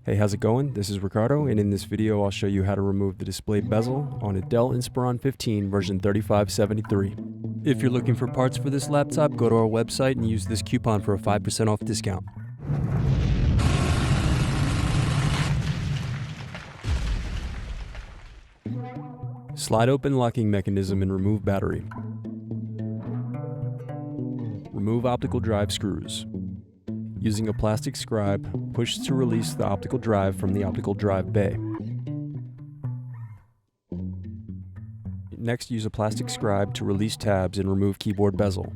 Hey, how's it going? This is Ricardo, and in this video I'll show you how to remove the display bezel on a Dell Inspiron 15 version 3573. If you're looking for parts for this laptop, go to our website and use this coupon for a 5% off discount. Slide open locking mechanism and remove battery. Remove optical drive screws. Using a plastic scribe, push to release the optical drive from the optical drive bay. Next, use a plastic scribe to release tabs and remove keyboard bezel.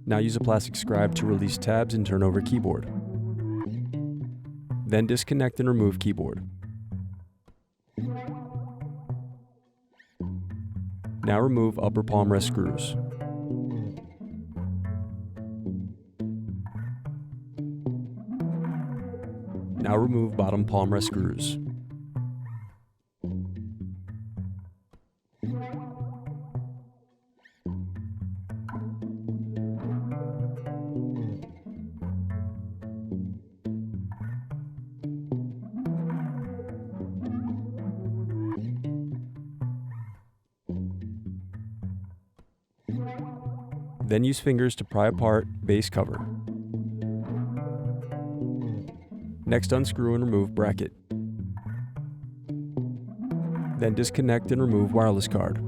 Now use a plastic scribe to release tabs and turn over keyboard. Then disconnect and remove keyboard. Now remove upper palmrest screws. Now remove bottom palmrest screws. Then use fingers to pry apart base cover. Next, unscrew and remove bracket. Then disconnect and remove wireless card.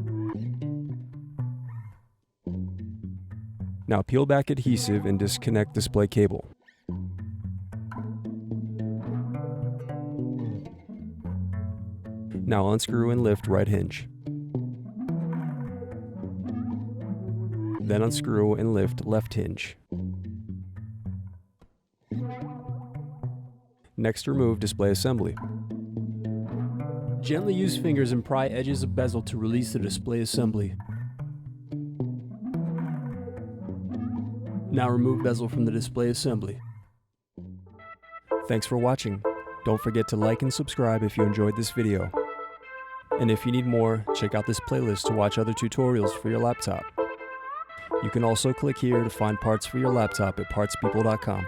Now peel back adhesive and disconnect display cable. Now unscrew and lift right hinge. Then unscrew and lift left hinge. Next, remove display assembly. Gently use fingers and pry edges of bezel to release the display assembly. Now remove bezel from the display assembly. Thanks for watching. Don't forget to like and subscribe if you enjoyed this video. And if you need more, check out this playlist to watch other tutorials for your laptop. You can also click here to find parts for your laptop at partspeople.com.